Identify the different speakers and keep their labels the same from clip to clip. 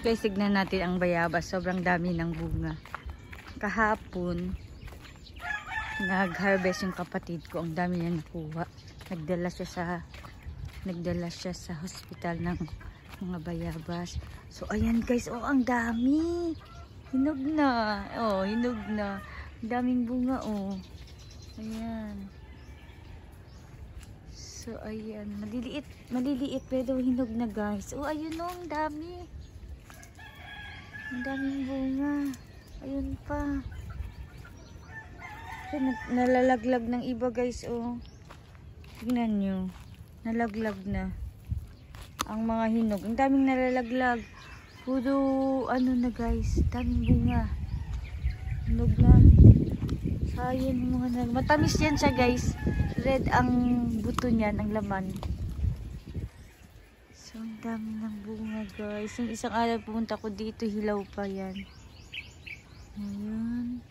Speaker 1: Guys, tignan natin ang bayabas. Sobrang dami ng bunga. Kahapon, nag-harvest yung kapatid ko. Ang dami niya nakuha. Nagdala siya sa hospital ng mga bayabas. So, ayan guys. Oh, ang dami. Hinog na. Oh, hinog na. Ang daming bunga, oh. Ayan. So, ayan. Maliliit pero hinog na guys. Oh, ayun oh. Ang dami. Ang daming bunga. Ayun pa. So, nalalaglag ng iba guys, oh. Tingnan nyo. Nalaglag na. Ang mga hinog. Ang daming nalalaglag. Puro, ano na guys. Daming bunga. Hinog na. Sayang yung mga nalaglag. Matamis yan siya guys. Red ang buto niyan, ang laman. So, ang dami ng bunga guys. Yung isang araw pumunta ko dito, hilaw pa yan. Ayan.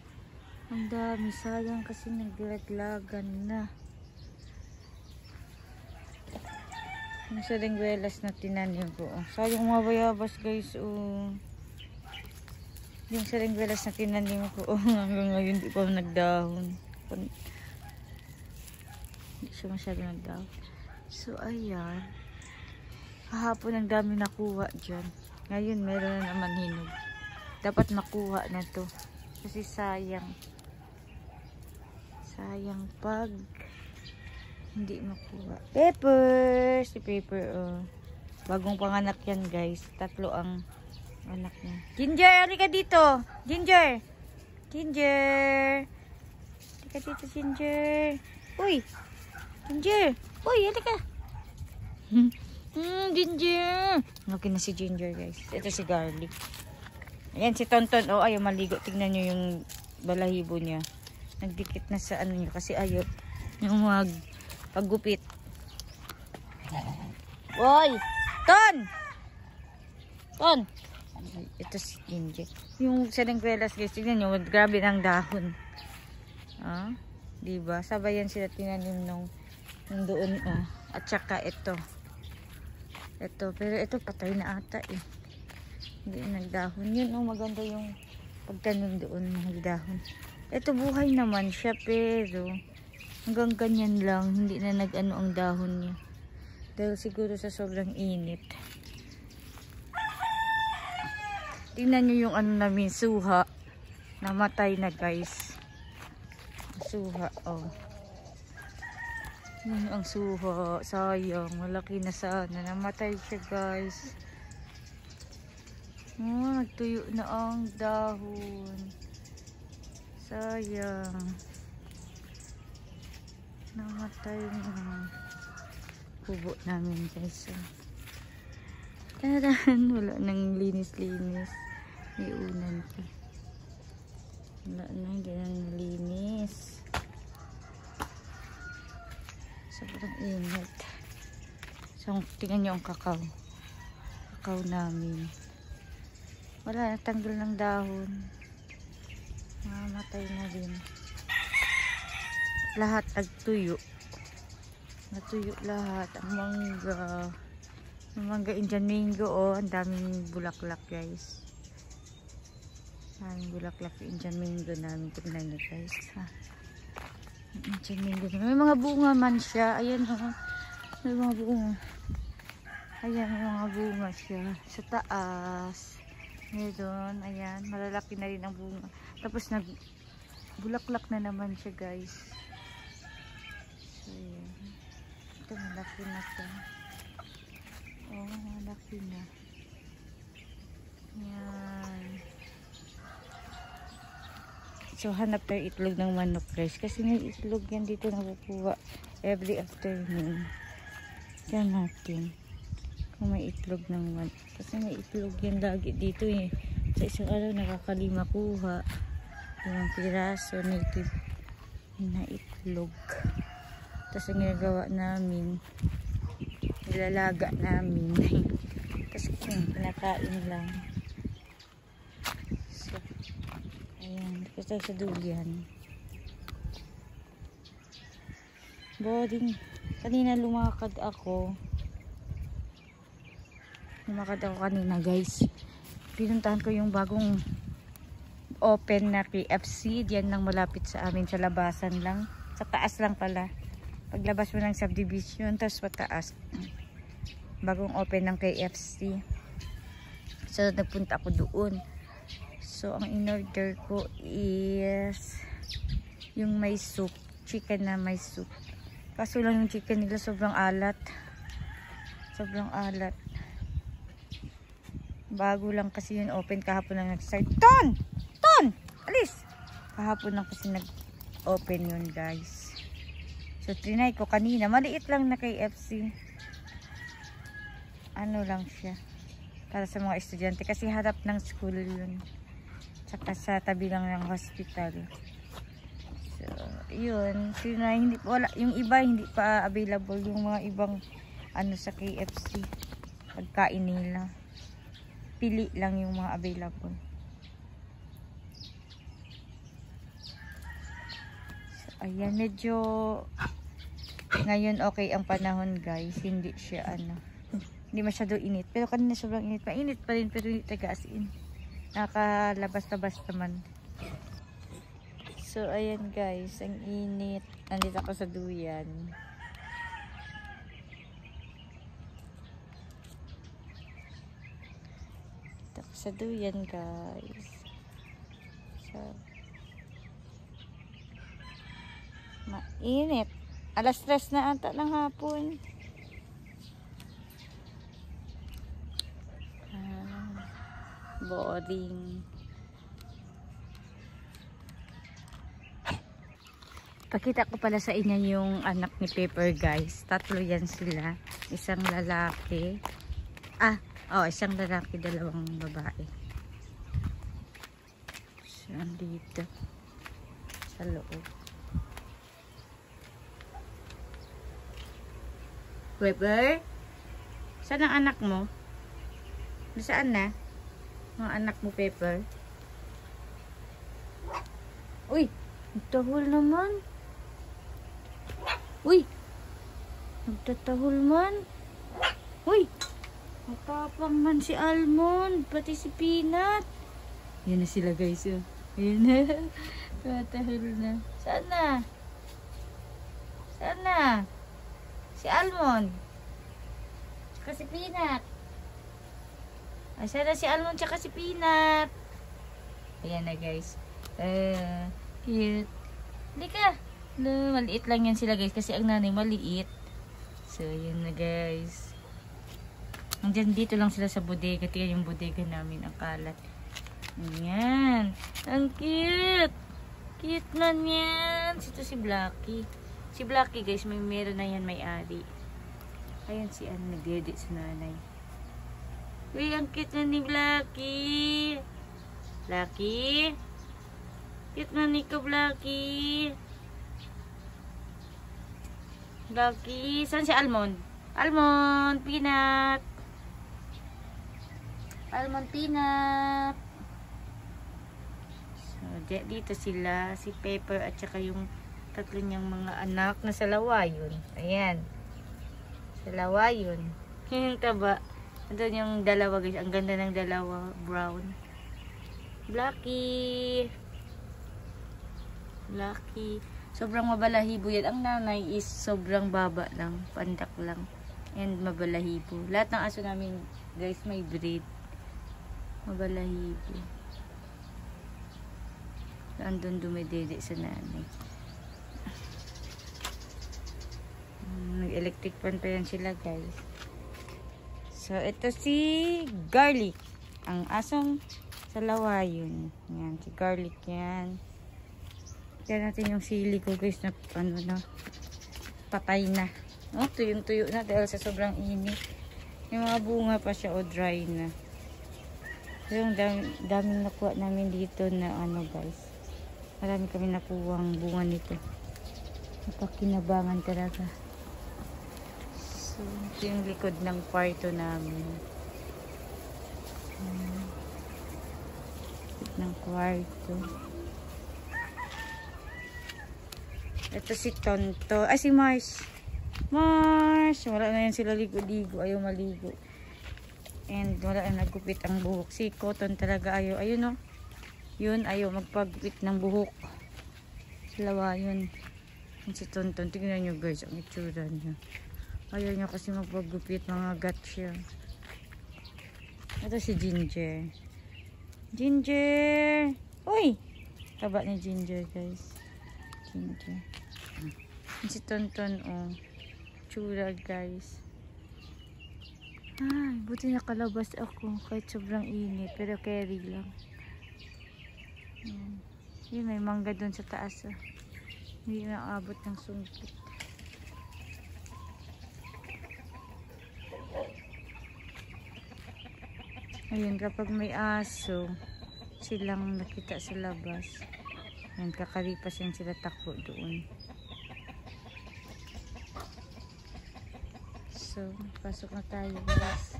Speaker 1: Ang dami. Sayang kasi naglaglagan na. Yung saringwelas na tinanim ko. Sayang mga bayabas guys. Oh. Yung saringwelas na tinanim ko. Oh, hanggang ngayon di pa nagdahon. Hindi siya masyadong nagdahon. So, ayan. Kahapon ang dami nakuha dyan. Ngayon meron na naman hinog. Dapat makuha na to. Kasi sayang. Sayang pag hindi makuha. Pepper! Si Pepper, oh. Bagong panganak yan guys. 3 ang anak niya. Ginger! Halika dito! Ginger! Ginger! Halika dito, Ginger! Uy! Ginger! Uy! Halika! Ginger! Okay na si Ginger guys. Ito si Garlic. Ayan si Tonton. Oh, ayaw maligo. Tignan nyo yung balahibo niya. Nagdikit na sa ano niya. Kasi ayaw yung paggupit. Oy! Ton! Ton! Ito si Ginger. Yung saringwelas guys. Tignan nyo. Grabe ng dahon. Ah, diba? Sabayan sila tinanim nung doon. Oh. At saka ito. Ito, pero ito patay na ata eh. Hindi nagdahon. Yun, oh, maganda yung pagtanim doon ng dahon. Ito buhay naman siya, pero hanggang ganyan lang. Hindi na nag-ano ang dahon niya. Dahil siguro sa sobrang init. Tingnan nyo yung ano namin, suha. Namatay na guys. Suha, oh. Yun ang suha. Sayang. Malaki na sana. Namatay siya guys. Oh, nagtuyo na ang dahon. Sayang. Namatay na. Kubo namin guys. Taran. Wala nang linis-linis. May unan pa. Wala na. Hindi nang linis. Sobrang init. So, tingnan nyo ang kakao. Kakao namin. Wala, natanggal ng dahon. Mamatay na din. Lahat nagtuyo. Natuyo lahat. Ang mangga. Ang mangga Indian mango, oh. Ang daming bulaklak, guys. Daming bulaklak Indian mango namin. Tignan nyo, guys. Ha? May mga bunga man siya. Ayan, oh. May mga bunga. Ayan, may mga bunga siya. Sa taas. Meron. Ayan. Malalaki na rin ang bunga. Tapos bulaklak na naman siya, guys. So, ayan. Ito, malaki na ito. Oh, malaki na. Ayan. So, hanap tayo itlog ng manok guys. Kasi may itlog yan dito nakukuha every afternoon. Yan natin. Kung may itlog ng manok. Kasi may itlog yan lagi dito eh. Sa isang araw nakakalima kuha. 5 piraso native na itlog. Tapos ang ginagawa namin, nilalaga namin. Tapos pinakain lang. So, ayan, kasi sa dugyan. Boring. Kanina lumakad ako. Lumakad ako kanina guys. pinuntahan ko yung bagong open na KFC. Diyan lang malapit sa amin, sa labasan lang. Sa taas lang pala. Paglabas mo ng subdivision, tapos pataas. Bagong open ng KFC. So, nagpunta ako doon. So, ang in-order ko is yung may soup. Chicken na may soup. Kaso lang yung chicken nila sobrang alat. Sobrang alat. Bago lang kasi yun open. Kahapon lang nag-start. Ton! Ton! Alis! Kahapon lang kasi nag-open yun, guys. So, trinay ko kanina. Maliit lang na KFC. Ano lang siya. Para sa mga estudyante. Kasi harap ng school yun. Tsaka sa tabi lang ng hospital. So, yun. Trinay, hindi, wala, yung iba hindi pa available. Yung mga ibang ano sa KFC. Pagkain nila. Pili lang yung mga available. Ayan, medyo ngayon okay ang panahon, guys. Hindi siya ano, hindi masyado init. Pero kanina sobrang init. Mainit pa rin pero hindi taga as in. Nakalabas-labas naman. So ayan, guys, ang init. Nandito ako sa duyan. Nandito ako sa duyan, guys. So mainit. Alas 3 na ata ng hapon. Boring. Pakita ko pala sa inyo yung anak ni Pepper, guys. Tatlo yan sila. Isang lalaki. Isang lalaki, dalawang babae. So, dito. Sa loob. Pepper? Saan ang anak mo? Saan na? Ang anak mo, Pepper? Uy! Nagtahol naman. Uy! Nagtatahol man. Uy! Matapang man si Almond. Pati si Peanut. Yan na sila, guys. Oh. Yan na. Nagtatahol na. Saan na? Saan na? Si Almond. Tsaka si Peanut. Asan na si Almond tsaka si Peanut. Ayan na, guys. Cute. Halika. Maliit lang yan sila, guys. Kasi ang nanay maliit. So, ayan na, guys. Nandyan dito lang sila sa bodega. Tingnan yung bodega namin. Ang kalat. Ayan. Ang cute. Cute man yan. Ito si Blackie. Si Blackie, guys, meron na yan may-ari. Ayan si Anne, nag-edit sa nanay. Uy, ang cute na ni Blackie. Blackie? Cute na ni ko, Blackie. Blackie. Saan si Almond? Almond, Peanut. Almond, Peanut. So, dito sila. Si Pepper at saka yung tatlo niyang mga anak na sa lawayon. Ayan. Sa lawayon. Yung taba. Andun yung dalawa, guys. Ang ganda ng dalawa. Brown. Blackie. Blackie. Sobrang mabalahibo yan. Ang nanay is sobrang baba lang. Pandak lang. And mabalahibo. Lahat ng aso namin, guys, may breed. Mabalahibo. Andun dumidede sa nanay. Nag-electric fan pa yan sila, guys. So, ito si Garlic. Ang asong sa lawayon. Yan, si Garlic yan. Tignan natin yung sili ko, guys, na ano na, patay na. Oh, tuyong-tuyo na dahil sa sobrang init. Yung mga bunga pa siya o dry na. So, yung daming nakuha namin dito na ano, guys. Marami kami nakuwang bunga nito. Napakinabangan talaga. So, ito yung likod ng kwarto namin. Likod ng kwarto. Ito si Tonto. Ay, si Mars. Mars! Wala na yan sila ligo-ligo. Ayaw maligo. And wala na nagupit ang buhok. Si Cotton talaga ayaw. Ayun no. Yun, ayaw magpagupit ng buhok. Dalawa yun. Yung si Tonton, tingnan nyo guys, ang itsura niya. Ayaw niya kasi magpagupit, mga gat siya. Ito si Ginger. Ginger! Uy! Taba ni Ginger guys. Ginger. Yung si Tonton, oh. Tsura guys. Ay, buti nakalabas ako kahit sobrang init, pero carry lang. Yun, may mangga dun sa taas. Oh. Hindi na abot ng sungkit. Ayun, kapag may aso, silang nakita sa labas. Ayun, kakalipas yan sila takbo doon. So, pasok na tayo guys.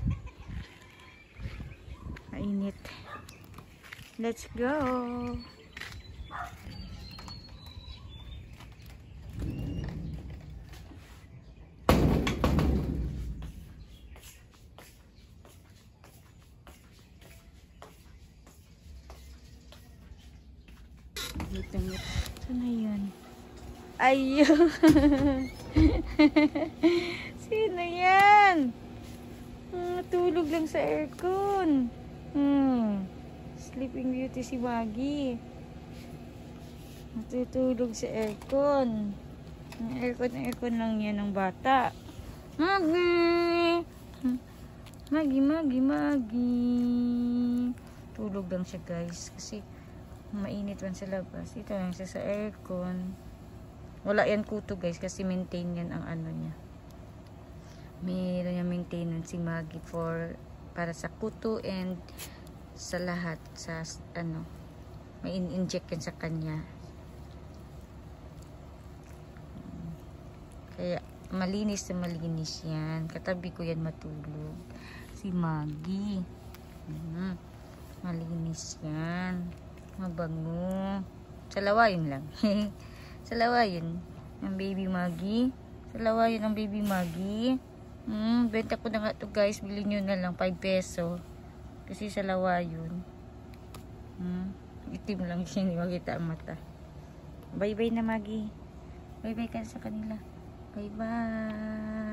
Speaker 1: Mainit. Let's go! Ito na yun. Ayun! Sino yan? Tulog lang sa aircon. Sleeping Beauty si Maggie. Natutulog sa aircon. Ang aircon lang yan ng bata. Maggie! Maggie! Tulog lang siya guys. Kasi mainit man sa labas. Ito lang siya sa aircon. Wala yan kuto guys kasi maintain yan ang ano niya. Mayroon yung maintenance si Maggie para sa kuto and sa lahat sa ano may in-inject yan sa kanya. Kaya malinis na malinis yan. Katabi ko yan matulog. Si Maggie. Malinis yan. Mabango. Sa lawayin lang. Sa lawayin. Ang baby Maggie. Sa lawayin ang baby Maggie. Benta ko na nga ito guys. Bilhin nyo na lang 5 peso. Kasi sa lawayon. Itim lang siya. Hindi makita ang mata. Bye bye na Maggie. Bye bye ka sa kanila. Bye bye.